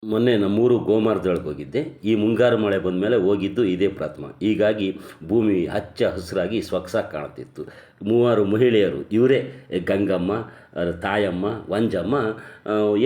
ಮೊನ್ನೆ ನಮ್ಮೂರು ಗೋಮಾರದೊಳಗೆ ಹೋಗಿದ್ದೆ. ಈ ಮುಂಗಾರು ಮಳೆ ಬಂದ ಮೇಲೆ ಹೋಗಿದ್ದು ಇದೇ ಪ್ರಥಮ. ಹೀಗಾಗಿ ಭೂಮಿ ಹಚ್ಚ ಹಸಿರಾಗಿ ಸೊಗಸಾಗಿ ಕಾಣ್ತಿತ್ತು. ಮೂವರು ಮಹಿಳೆಯರು ಇವರೇ ಗಂಗಮ್ಮ, ತಾಯಮ್ಮ, ವಂಜಮ್ಮ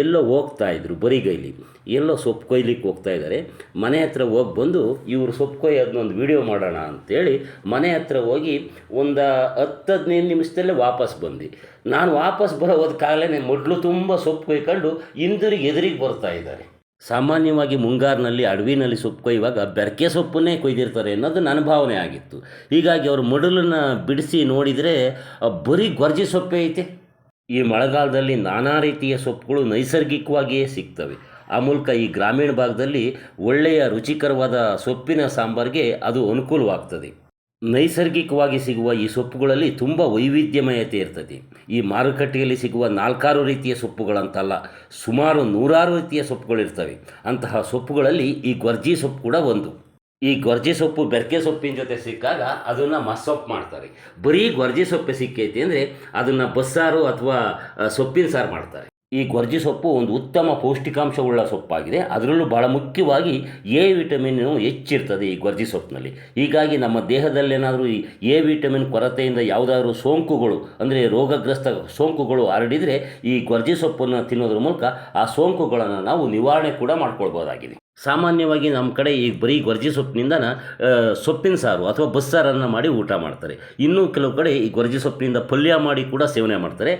ಎಲ್ಲೋ ಹೋಗ್ತಾಯಿದ್ರು ಬರಿಗೈಲಿ. ಎಲ್ಲೋ ಸೊಪ್ಪು ಕೊಯ್ಲಿಕ್ಕೆ ಹೋಗ್ತಾ ಇದ್ದಾರೆ. ಮನೆ ಹತ್ರ ಹೋಗಿ ಬಂದು ಇವರು ಸೊಪ್ಪು ಕೊಯ್ಯೋದನ್ನೊಂದು ವೀಡಿಯೋ ಮಾಡೋಣ ಅಂಥೇಳಿ ಮನೆ ಹತ್ರ ಹೋಗಿ ಒಂದು 10-15 ನಿಮಿಷದಲ್ಲೇ ವಾಪಸ್ ಬಂದು ನಾನು ವಾಪಸ್ ಬರೋ ಕಾಲೇ ಮೊದಲು ತುಂಬ ಸೊಪ್ಪು ಕೊಯ್ಕೊಂಡು ಹಿಂದಿರುಗಿ ಎದುರಿಗೆ ಬರ್ತಾ ಇದ್ದಾರೆ. ಸಾಮಾನ್ಯವಾಗಿ ಮುಂಗಾರಿನಲ್ಲಿ ಅಡವಿನಲ್ಲಿ ಸೊಪ್ಪು ಕೊಯ್ಯುವಾಗ ಬೆರಕೆ ಸೊಪ್ಪನ್ನೇ ಕೊಯ್ದಿರ್ತಾರೆ ಅನ್ನೋದು ನನ್ನ ಭಾವನೆ ಆಗಿತ್ತು. ಹೀಗಾಗಿ ಅವರು ಮಡಲನ್ನು ಬಿಡಿಸಿ ನೋಡಿದರೆ ಬರೀ ಗೊರ್ಜಿ ಸೊಪ್ಪೇ ಐತೆ. ಈ ಮಳೆಗಾಲದಲ್ಲಿ ನಾನಾ ರೀತಿಯ ಸೊಪ್ಪುಗಳು ನೈಸರ್ಗಿಕವಾಗಿಯೇ ಸಿಗ್ತವೆ. ಆ ಮೂಲಕ ಈ ಗ್ರಾಮೀಣ ಭಾಗದಲ್ಲಿ ಒಳ್ಳೆಯ ರುಚಿಕರವಾದ ಸೊಪ್ಪಿನ ಸಾಂಬಾರಿಗೆ ಅದು ಅನುಕೂಲವಾಗ್ತದೆ. ನೈಸರ್ಗಿಕವಾಗಿ ಸಿಗುವ ಈ ಸೊಪ್ಪುಗಳಲ್ಲಿ ತುಂಬ ವೈವಿಧ್ಯಮಯತೆ ಇರ್ತದೆ. ಈ ಮಾರುಕಟ್ಟೆಯಲ್ಲಿ ಸಿಗುವ 4-6 ರೀತಿಯ ಸೊಪ್ಪುಗಳಂತಲ್ಲ, ಸುಮಾರು 100 ರೀತಿಯ ಸೊಪ್ಪುಗಳಿರ್ತವೆ. ಅಂತಹ ಸೊಪ್ಪುಗಳಲ್ಲಿ ಈ ಗೊರ್ಜಿ ಸೊಪ್ಪು ಕೂಡ ಒಂದು. ಈ ಗೊರ್ಜಿ ಸೊಪ್ಪು ಬೆರಕೆ ಸೊಪ್ಪಿನ ಜೊತೆ ಸಿಕ್ಕಾಗ ಅದನ್ನು ಮಸ್ಸೊಪ್ಪು ಮಾಡ್ತಾರೆ. ಬರೀ ಗೊರ್ಜಿ ಸೊಪ್ಪೆ ಸಿಕ್ಕೈತಿ ಅಂದರೆ ಅದನ್ನು ಬಸ್ಸಾರು ಅಥವಾ ಸೊಪ್ಪಿನ ಸಾರು ಮಾಡ್ತಾರೆ. ಈ ಗೊರ್ಜಿ ಸೊಪ್ಪು ಒಂದು ಉತ್ತಮ ಪೌಷ್ಟಿಕಾಂಶವುಳ್ಳ ಸೊಪ್ಪಾಗಿದೆ. ಅದರಲ್ಲೂ ಭಾಳ ಮುಖ್ಯವಾಗಿ ಎ ವಿಟಮಿನ್ನು ಹೆಚ್ಚಿರ್ತದೆ ಈ ಗೊರ್ಜಿ ಸೊಪ್ಪಿನಲ್ಲಿ. ಹೀಗಾಗಿ ನಮ್ಮ ದೇಹದಲ್ಲೇನಾದರೂ ಈ ಎ ವಿಟಮಿನ್ ಕೊರತೆಯಿಂದ ಯಾವುದಾದ್ರೂ ಸೋಂಕುಗಳು ಅಂದರೆ ರೋಗಗ್ರಸ್ತ ಸೋಂಕುಗಳು ಹರಡಿದರೆ ಈ ಗೊರ್ಜಿ ಸೊಪ್ಪನ್ನು ತಿನ್ನೋದ್ರ ಮೂಲಕ ಆ ಸೋಂಕುಗಳನ್ನು ನಾವು ನಿವಾರಣೆ ಕೂಡ ಮಾಡ್ಕೊಳ್ಬೋದಾಗಿದೆ. ಸಾಮಾನ್ಯವಾಗಿ ನಮ್ಮ ಕಡೆ ಈ ಬರೀ ಗೊರ್ಜಿ ಸೊಪ್ಪಿನಿಂದ ಸೊಪ್ಪಿನ ಸಾರು ಅಥವಾ ಬಸ್ಸಾರನ್ನು ಮಾಡಿ ಊಟ ಮಾಡ್ತಾರೆ. ಇನ್ನೂ ಕೆಲವು ಕಡೆ ಈ ಗೊರ್ಜಿ ಸೊಪ್ಪಿನಿಂದ ಪಲ್ಯ ಮಾಡಿ ಕೂಡ ಸೇವನೆ ಮಾಡ್ತಾರೆ.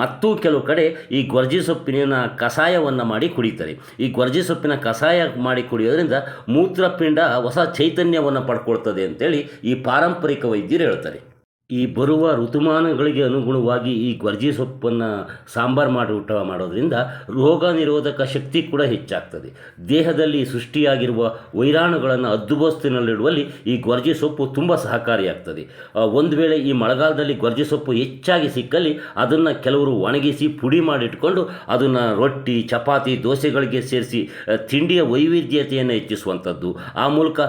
ಮತ್ತು ಕೆಲವು ಕಡೆ ಈ ಗೊರ್ಜಿ ಸೊಪ್ಪಿನ ಕಷಾಯವನ್ನು ಮಾಡಿ ಕುಡಿತಾರೆ. ಈ ಗೊರ್ಜಿ ಸೊಪ್ಪಿನ ಕಷಾಯ ಮಾಡಿ ಕುಡಿಯೋದ್ರಿಂದ ಮೂತ್ರಪಿಂಡ ಹೊಸ ಚೈತನ್ಯವನ್ನು ಪಡ್ಕೊಳ್ತದೆ ಅಂತೇಳಿ ಈ ಪಾರಂಪರಿಕ ವೈದ್ಯರು ಹೇಳ್ತಾರೆ. ಈ ಬರುವ ಋತುಮಾನಗಳಿಗೆ ಅನುಗುಣವಾಗಿ ಈ ಗೊರ್ಜಿ ಸೊಪ್ಪನ್ನು ಸಾಂಬಾರು ಮಾಡಿ ಊಟ ಮಾಡೋದ್ರಿಂದ ರೋಗ ನಿರೋಧಕ ಶಕ್ತಿ ಕೂಡ ಹೆಚ್ಚಾಗ್ತದೆ. ದೇಹದಲ್ಲಿ ಸೃಷ್ಟಿಯಾಗಿರುವ ವೈರಾಣುಗಳನ್ನು ಹದ್ದುಬಸ್ತಿನಲ್ಲಿಡುವಲ್ಲಿ ಈ ಗೊರ್ಜಿ ಸೊಪ್ಪು ತುಂಬ ಸಹಕಾರಿಯಾಗ್ತದೆ. ಒಂದು ವೇಳೆ ಈ ಮಳೆಗಾಲದಲ್ಲಿ ಗೊರ್ಜಿ ಸೊಪ್ಪು ಹೆಚ್ಚಾಗಿ ಸಿಕ್ಕಲ್ಲಿ ಅದನ್ನು ಕೆಲವರು ಒಣಗಿಸಿ ಪುಡಿ ಮಾಡಿಟ್ಕೊಂಡು ಅದನ್ನು ರೊಟ್ಟಿ, ಚಪಾತಿ, ದೋಸೆಗಳಿಗೆ ಸೇರಿಸಿ ತಿಂಡಿಯ ವೈವಿಧ್ಯತೆಯನ್ನು ಹೆಚ್ಚಿಸುವಂಥದ್ದು. ಆ ಮೂಲಕ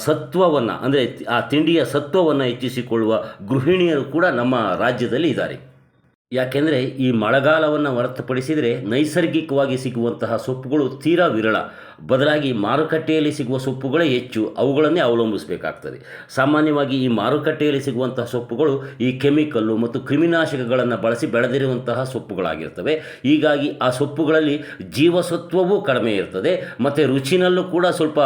ಸತ್ವವನ್ನು ಅಂದರೆ ಆ ತಿಂಡಿಯ ಸತ್ವವನ್ನು ಹೆಚ್ಚಿಸಿಕೊಳ್ಳುವ ಗೃಹಿಣಿಯರು ಕೂಡ ನಮ್ಮ ರಾಜ್ಯದಲ್ಲಿ ಇದ್ದಾರೆ. ಯಾಕೆಂದರೆ ಈ ಮಳೆಗಾಲವನ್ನು ಹೊರತುಪಡಿಸಿದರೆ ನೈಸರ್ಗಿಕವಾಗಿ ಸಿಗುವಂತಹ ಸೊಪ್ಪುಗಳು ತೀರಾ ವಿರಳ. ಬದಲಾಗಿ ಮಾರುಕಟ್ಟೆಯಲ್ಲಿ ಸಿಗುವ ಸೊಪ್ಪುಗಳೇ ಹೆಚ್ಚು, ಅವುಗಳನ್ನೇ ಅವಲಂಬಿಸಬೇಕಾಗ್ತದೆ. ಸಾಮಾನ್ಯವಾಗಿ ಈ ಮಾರುಕಟ್ಟೆಯಲ್ಲಿ ಸಿಗುವಂತಹ ಸೊಪ್ಪುಗಳು ಈ ಕೆಮಿಕಲ್ಲು ಮತ್ತು ಕ್ರಿಮಿನಾಶಕಗಳನ್ನು ಬಳಸಿ ಬೆಳೆದಿರುವಂತಹ ಸೊಪ್ಪುಗಳಾಗಿರ್ತವೆ. ಹೀಗಾಗಿ ಆ ಸೊಪ್ಪುಗಳಲ್ಲಿ ಜೀವಸತ್ವವೂ ಕಡಿಮೆ ಇರ್ತದೆ ಮತ್ತು ರುಚಿನಲ್ಲೂ ಕೂಡ ಸ್ವಲ್ಪ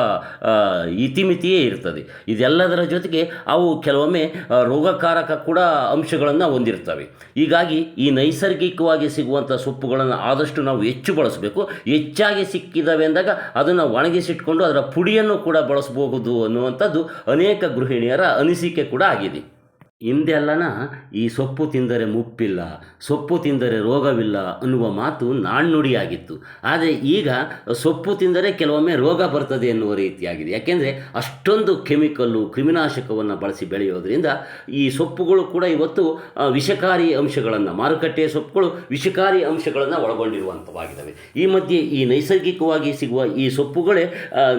ಇತಿಮಿತಿಯೇ ಇರ್ತದೆ. ಇದೆಲ್ಲದರ ಜೊತೆಗೆ ಅವು ಕೆಲವೊಮ್ಮೆ ರೋಗಕಾರಕ ಕೂಡ ಅಂಶಗಳನ್ನು ಹೊಂದಿರ್ತವೆ. ಹೀಗಾಗಿ ಈ ನೈಸರ್ಗಿಕವಾಗಿ ಸಿಗುವಂಥ ಸೊಪ್ಪುಗಳನ್ನು ಆದಷ್ಟು ನಾವು ಹೆಚ್ಚು ಬಳಸಬೇಕು. ಹೆಚ್ಚಾಗಿ ಸಿಕ್ಕಿದ್ದಾವೆ ಅಂದಾಗ ಅದನ್ನು ಒಣಗಿಸಿಟ್ಕೊಂಡು ಅದರ ಪುಡಿಯನ್ನು ಕೂಡ ಬಳಸಬಹುದು ಅನ್ನುವಂಥದ್ದು ಅನೇಕ ಗೃಹಿಣಿಯರ ಅನಿಸಿಕೆ ಕೂಡ ಆಗಿದೆ. ಹಿಂದೆಲ್ಲನ ಈ ಸೊಪ್ಪು ತಿಂದರೆ ಮುಪ್ಪಿಲ್ಲ, ಸೊಪ್ಪು ತಿಂದರೆ ರೋಗವಿಲ್ಲ ಅನ್ನುವ ಮಾತು ನಾಣ್ಣುಡಿಯಾಗಿತ್ತು. ಆದರೆ ಈಗ ಸೊಪ್ಪು ತಿಂದರೆ ಕೆಲವೊಮ್ಮೆ ರೋಗ ಬರ್ತದೆ ಎನ್ನುವ ರೀತಿಯಾಗಿದೆ. ಯಾಕೆಂದರೆ ಅಷ್ಟೊಂದು ಕೆಮಿಕಲ್ಲು, ಕ್ರಿಮಿನಾಶಕವನ್ನು ಬಳಸಿ ಬೆಳೆಯೋದ್ರಿಂದ ಈ ಸೊಪ್ಪುಗಳು ಕೂಡ ಇವತ್ತು ವಿಷಕಾರಿ ಅಂಶಗಳನ್ನು, ಮಾರುಕಟ್ಟೆಯ ಸೊಪ್ಪುಗಳು ವಿಷಕಾರಿ ಅಂಶಗಳನ್ನು ಒಳಗೊಂಡಿರುವಂಥವಾಗಿದ್ದಾವೆ. ಈ ಮಧ್ಯೆ ಈ ನೈಸರ್ಗಿಕವಾಗಿ ಸಿಗುವ ಈ ಸೊಪ್ಪುಗಳೇ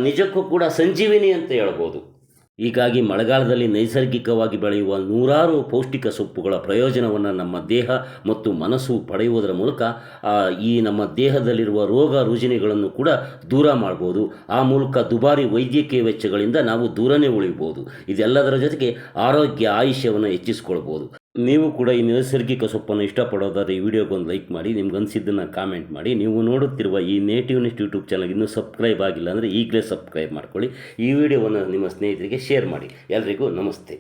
ನಿಜಕ್ಕೂ ಕೂಡ ಸಂಜೀವಿನಿ ಅಂತ ಹೇಳ್ಬೋದು. ಹೀಗಾಗಿ ಮಳೆಗಾಲದಲ್ಲಿ ನೈಸರ್ಗಿಕವಾಗಿ ಬೆಳೆಯುವ 100 ಪೌಷ್ಟಿಕ ಸೊಪ್ಪುಗಳ ಪ್ರಯೋಜನವನ್ನು ನಮ್ಮ ದೇಹ ಮತ್ತು ಮನಸ್ಸು ಪಡೆಯುವುದರ ಮೂಲಕ ಈ ನಮ್ಮ ದೇಹದಲ್ಲಿರುವ ರೋಗ ರುಜಿನಗಳನ್ನು ಕೂಡ ದೂರ ಮಾಡ್ಬೋದು. ಆ ಮೂಲಕ ದುಬಾರಿ ವೈದ್ಯಕೀಯ ವೆಚ್ಚಗಳಿಂದ ನಾವು ದೂರನೇ ಉಳಿಬೋದು. ಇದೆಲ್ಲದರ ಜೊತೆಗೆ ಆರೋಗ್ಯ, ಆಯುಷ್ಯವನ್ನು ಹೆಚ್ಚಿಸ್ಕೊಳ್ಬೋದು. ನೀವು ಕೂಡ ಈ ನೈಸರ್ಗಿಕ ಸೊಪ್ಪನ್ನು ಇಷ್ಟಪಡೋದಾದರೆ ಈ ವಿಡಿಯೋಗೊಂದು ಲೈಕ್ ಮಾಡಿ, ನಿಮ್ಗೆ ಅನಿಸಿದ್ದನ್ನು ಕಾಮೆಂಟ್ ಮಾಡಿ. ನೀವು ನೋಡುತ್ತಿರುವ ಈ ನೇಟಿವ್ನೆಸ್ ಯೂಟ್ಯೂಬ್ ಚಾನಲ್ ಇನ್ನೂ ಸಬ್ಸ್ಕ್ರೈಬ್ ಆಗಿಲ್ಲ ಅಂದರೆ ಈಗಲೇ ಸಬ್ಸ್ಕ್ರೈಬ್ ಮಾಡ್ಕೊಳ್ಳಿ. ಈ ವಿಡಿಯೋವನ್ನು ನಿಮ್ಮ ಸ್ನೇಹಿತರಿಗೆ ಶೇರ್ ಮಾಡಿ. ಎಲ್ರಿಗೂ ನಮಸ್ತೆ.